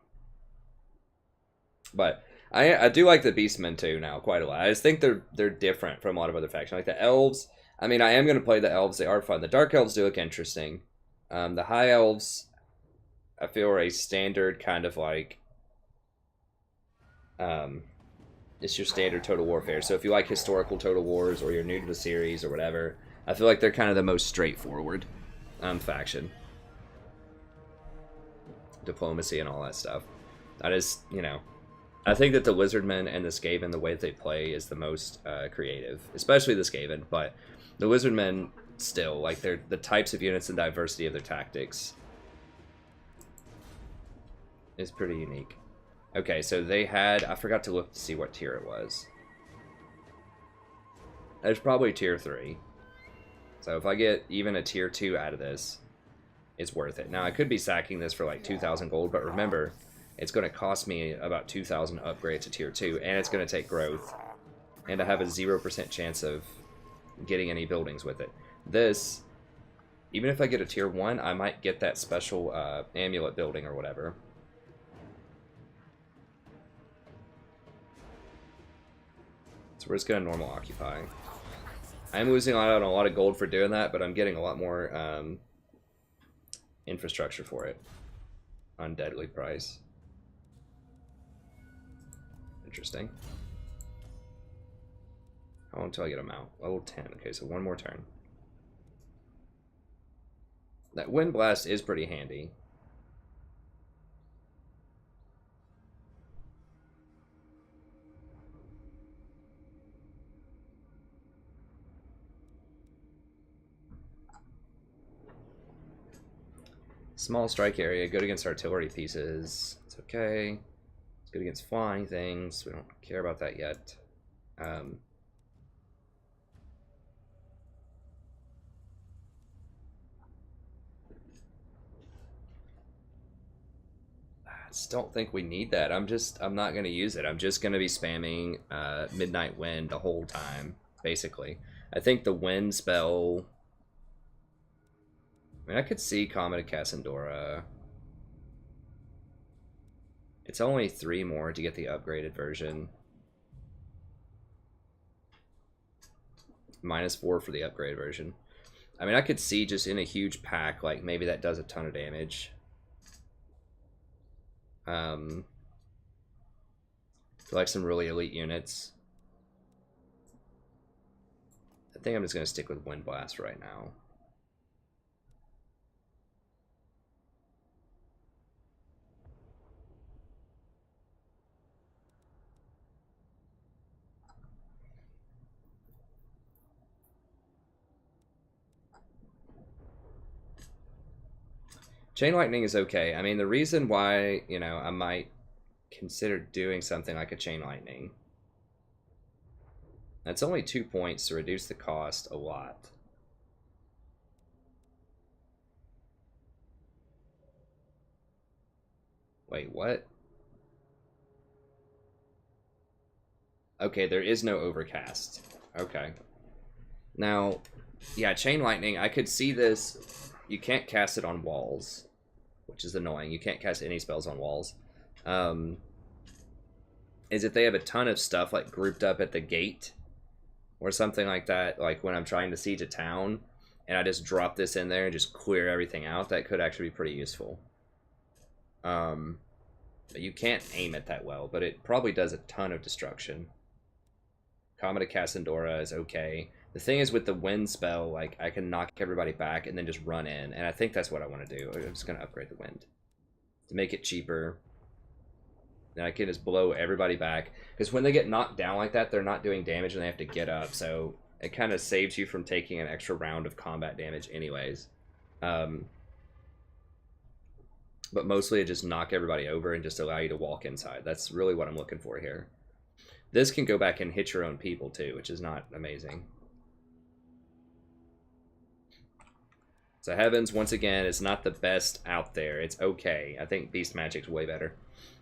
But I do like the Beastmen too now quite a lot. I just think they're different from a lot of other factions. Like the Elves, I mean, I am going to play the elves. They are fun. The dark elves do look interesting. The high elves, I feel, are a standard kind of like... it's your standard Total Warfare. So if you like historical Total Wars or you're new to the series or whatever, I feel like they're kind of the most straightforward faction. Diplomacy and all that stuff. That is, you know... I think that the Lizardmen and the Skaven, the way that they play is the most creative. Especially the Skaven, but the Lizardmen still, like, they're the types of units and diversity of their tactics is pretty unique. Okay, so they had... I forgot to look to see what tier it was. There's probably tier 3. So if I get even a tier 2 out of this, it's worth it. Now, I could be sacking this for like 2,000 gold, but remember, it's going to cost me about 2,000 upgrade to tier 2, and it's going to take growth. And I have a 0% chance of getting any buildings with it. This, even if I get a tier 1, I might get that special amulet building or whatever. So we're just going to normal occupy. I'm losing out on a lot of gold for doing that, but I'm getting a lot more infrastructure for it on deadly price. Interesting. How long until I get them out? Level 10. Okay, so one more turn. That Wind Blast is pretty handy. Small strike area, good against artillery pieces. It's okay. It's good against flying things. We don't care about that yet. I just don't think we need that. I'm not going to use it. I'm just going to be spamming Midnight Wind the whole time, basically. I think the wind spell... I mean, I could see Comet of Cassandora. It's only 3 more to get the upgraded version. -4 for the upgrade version. I mean, I could see just in a huge pack, like, maybe that does a ton of damage. Like some really elite units. I think I'm just going to stick with Wind Blast right now. Chain Lightning is okay. I mean, the reason why, you know, I might consider doing something like a Chain Lightning. That's only 2 points to reduce the cost a lot. Wait, what? Okay, there is no overcast. Okay. Now, yeah, Chain Lightning, I could see this. You can't cast it on walls, which is annoying. You can't cast any spells on walls. Is if they have a ton of stuff like grouped up at the gate or something like that, like when I'm trying to siege a town and I just drop this in there and just clear everything out, that could actually be pretty useful. You can't aim it that well, but it probably does a ton of destruction. Comet of Cassandora is okay. The thing is with the wind spell, like, I can knock everybody back and then just run in, and I think that's what I want to do. I'm just going to upgrade the wind to make it cheaper. Then I can just blow everybody back, because when they get knocked down like that, they're not doing damage and they have to get up, so it kind of saves you from taking an extra round of combat damage anyways. But mostly it just knock everybody over and just allow you to walk inside. That's really what I'm looking for here. This can go back and hit your own people too, which is not amazing. So Heavens, once again, is not the best out there. It's okay. I think Beast Magic's way better.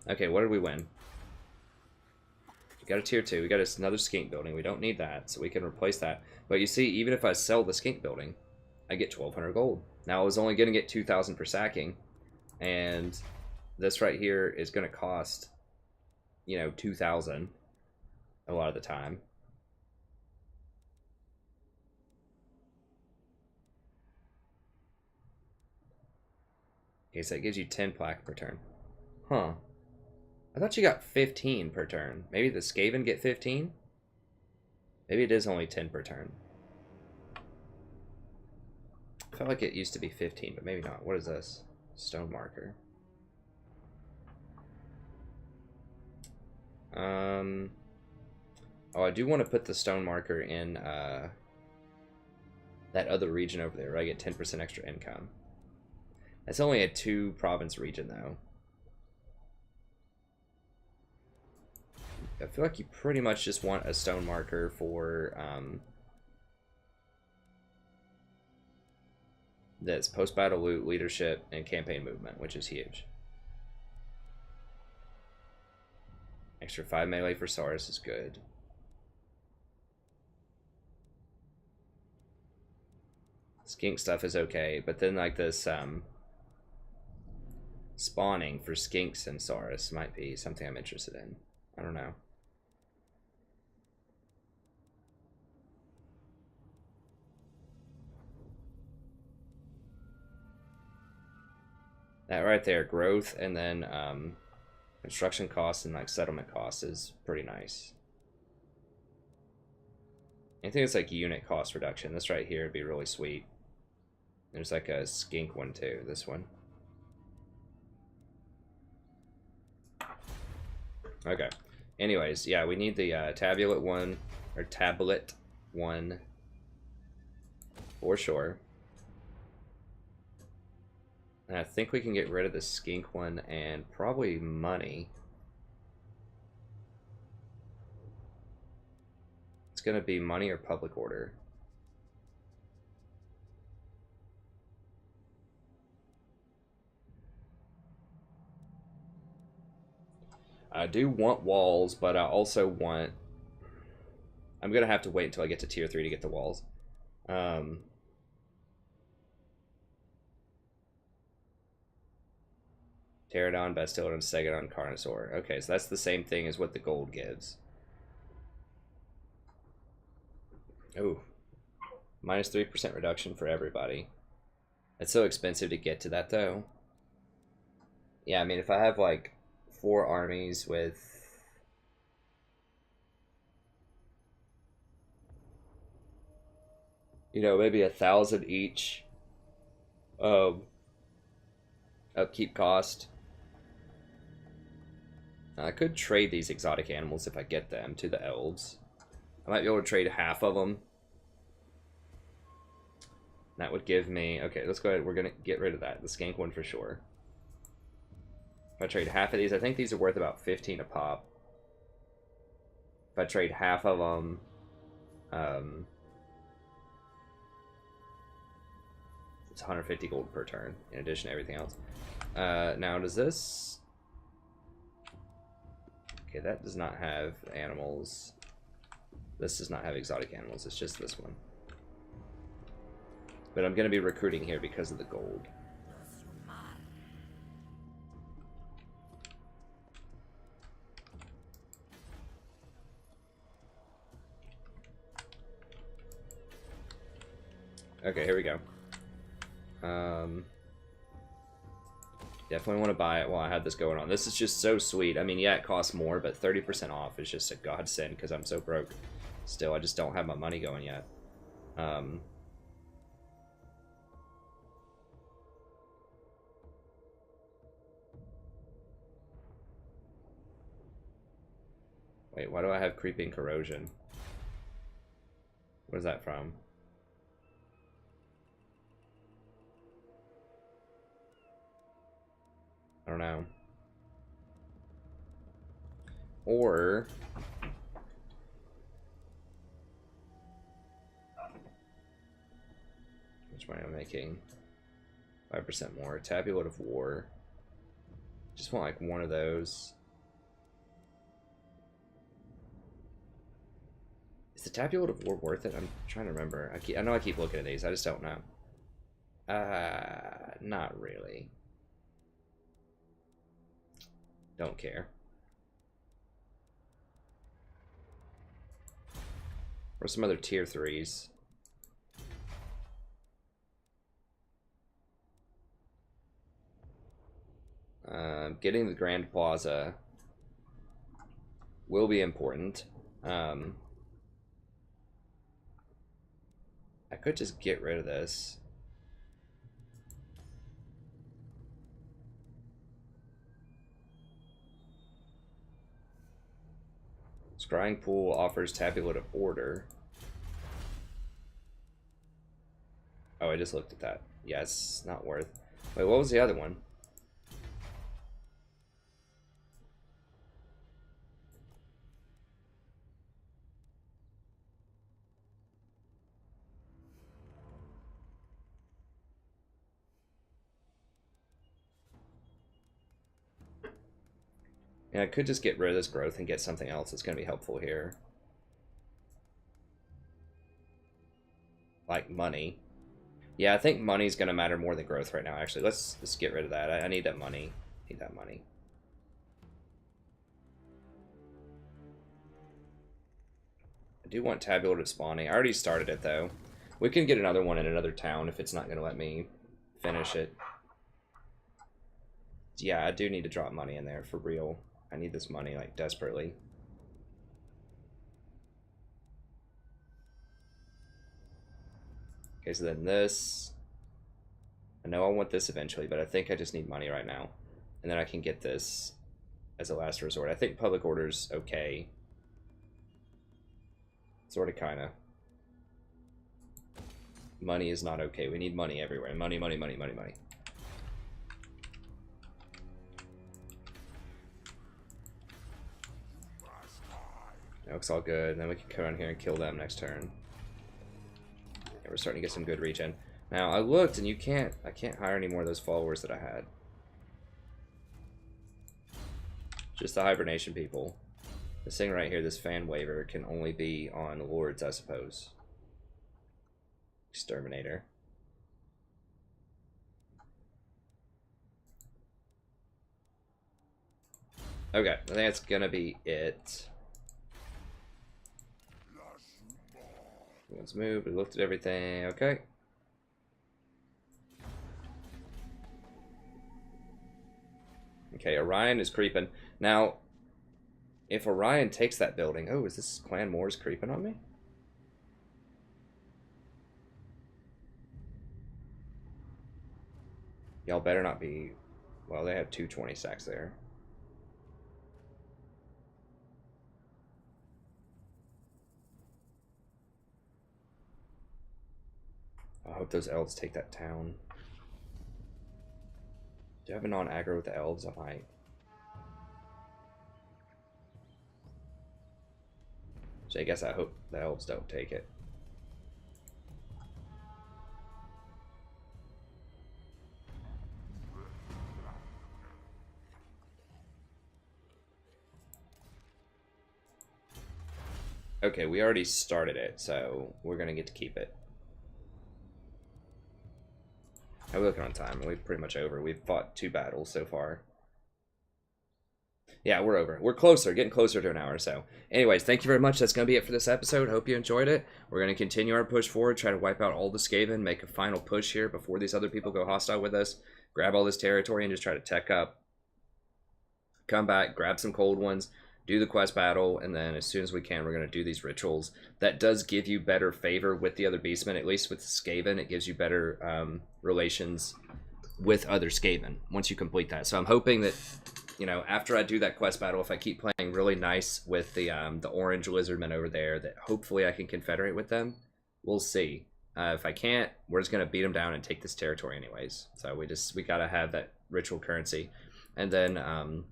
Okay, what did we win? We got a tier 2. We got another skink building. We don't need that, so we can replace that. But you see, even if I sell the skink building, I get 1,200 gold. Now, I was only going to get 2,000 per sacking, and this right here is going to cost, you know, 2,000 a lot of the time. Okay, so it gives you 10 plaque per turn. Huh. I thought you got 15 per turn. Maybe the Skaven get 15? Maybe it is only 10 per turn. I felt like it used to be 15, but maybe not. What is this? Stone marker. Oh, I do want to put the stone marker in that other region over there where I get 10% extra income. That's only a 2-province region, though. I feel like you pretty much just want a stone marker for this post-battle loot, leadership, and campaign movement, which is huge. Extra 5 melee for Saurus is good. Skink stuff is okay, but then like this spawning for skinks and Saurus might be something I'm interested in. I don't know. That right there, growth and then construction costs and like settlement costs is pretty nice. Anything that's like unit cost reduction, this right here would be really sweet. There's like a skink one too, this one. Okay. Anyways, yeah, we need the tablet one for sure. And I think we can get rid of the skink one and probably money. It's gonna be money or public order. I do want walls, but I also want... I'm gonna have to wait until I get to tier 3 to get the walls. Pterodon, Bastildon, Stegodon, Carnosaur. Okay, so that's the same thing as what the gold gives. Ooh. Minus 3% reduction for everybody. It's so expensive to get to that, though. Yeah, I mean, if I have, like, 4 armies with... you know, maybe 1,000 each. Upkeep cost. I could trade these exotic animals if I get them to the elves. I might be able to trade half of them. That would give me... okay, let's go ahead. We're going to get rid of that. The skink one for sure. If I trade half of these, I think these are worth about 15 a pop. If I trade half of them... it's 150 gold per turn, in addition to everything else. Now, does this... okay, that does not have animals. This does not have exotic animals, it's just this one. But I'm going to be recruiting here because of the gold. Okay, here we go. Definitely want to buy it while I have this going on. This is just so sweet. I mean, yeah, it costs more, but 30% off is just a godsend because I'm so broke. Still, I just don't have my money going yet. Wait, why do I have creeping corrosion? Where's that from? I don't know. Or... which one am I making? 5% more. Tablet of War. Just want like one of those. Is the Tablet of War worth it? I'm trying to remember. I know I keep looking at these. I just don't know. Not really. Don't care. Or some other tier 3s. getting the Grand Plaza will be important. I could just get rid of this. Scrying Pool offers tabulative order. Oh, I just looked at that. Yeah, it's not worth. Wait, what was the other one? Yeah, I could just get rid of this growth and get something else that's going to be helpful here. Like money. Yeah, I think money's going to matter more than growth right now, actually. Let's just get rid of that. I need that money. Need that money. I do want tabulative spawning. I already started it, though. We can get another one in another town if it's not going to let me finish it. Yeah, I do need to drop money in there, for real. I need this money, like, desperately. Okay, so then this. I know I want this eventually, but I think I just need money right now. And then I can get this as a last resort. I think public order's okay. Sort of, kind of. Money is not okay. We need money everywhere. Money, money, money, money, money. That looks all good. And then we can come around here and kill them next turn. Yeah, we're starting to get some good regen. Now, I looked, and I can't hire any more of those followers that I had. Just the hibernation people. This thing right here, this fan waver, can only be on lords, I suppose. Exterminator. Okay, I think that's gonna be it. Let's move. We looked at everything. Okay. Okay, Orion is creeping. Now, if Orion takes that building... Oh, is this Clan Moors creeping on me? Y'all better not be... Well, they have 220 stacks there. I hope those elves take that town. Do you have a non-aggro with the elves? I might. So I guess I hope the elves don't take it. Okay, we already started it, so we're gonna get to keep it. How are we looking on time? We're pretty much over. We've fought 2 battles so far. Yeah, we're over. We're closer, getting closer to an hour or so. Anyways, thank you very much. That's going to be it for this episode. Hope you enjoyed it. We're going to continue our push forward, try to wipe out all the Skaven, make a final push here before these other people go hostile with us, grab all this territory, and just try to tech up. Come back, grab some cold ones, do the quest battle, and then as soon as we can, we're going to do these rituals. That does give you better favor with the other beastmen, at least with the Skaven. It gives you better relations with other Skaven once you complete that. So I'm hoping that, you know, after I do that quest battle, if I keep playing really nice with the orange lizardmen over there, that hopefully I can confederate with them. We'll see. If I can't, we're just going to beat them down and take this territory anyways. So we got to have that ritual currency. And then...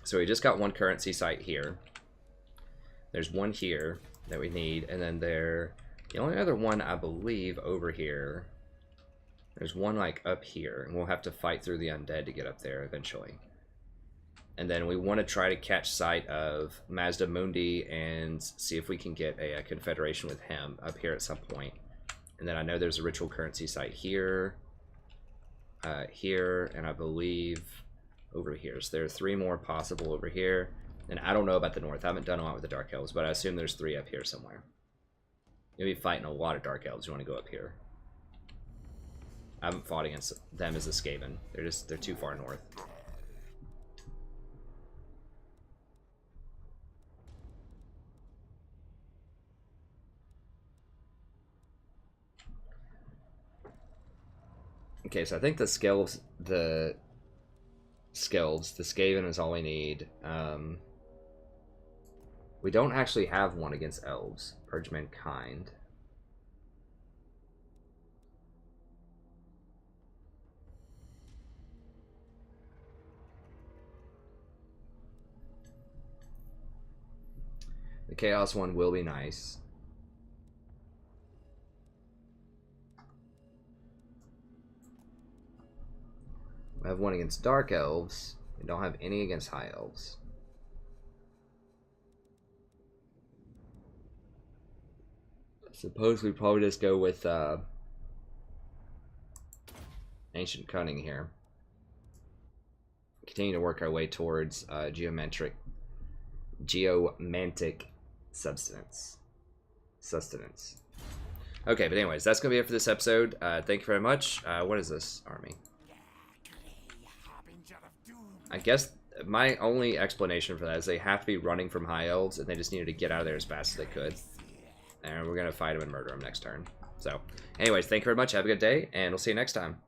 So we just got 1 currency site here. There's 1 here that we need, and then the only other one I believe over here. There's 1 like up here, and we'll have to fight through the undead to get up there eventually. And then we want to try to catch sight of Mazda Mundi and see if we can get a confederation with him up here at some point. And then I know there's a ritual currency site here, here, and I believe over here. So there are 3 more possible over here. And I don't know about the north. I haven't done a lot with the Dark Elves, but I assume there's 3 up here somewhere. You'll be fighting a lot of Dark Elves. You want to go up here. I haven't fought against them as a Skaven. They're too far north. Okay, so I think the Skaven is all we need. We don't actually have one against elves. Purge mankind. The Chaos one will be nice. We have one against Dark Elves. We don't have any against High Elves. I suppose we probably just go with Ancient Cunning here. Continue to work our way towards geomantic sustenance. Okay, but anyways, that's gonna be it for this episode. Thank you very much. What is this army? I guess my only explanation for that is they have to be running from High Elves, and they just needed to get out of there as fast as they could. And we're gonna fight them and murder them next turn. So, anyways, thank you very much. Have a good day, and we'll see you next time.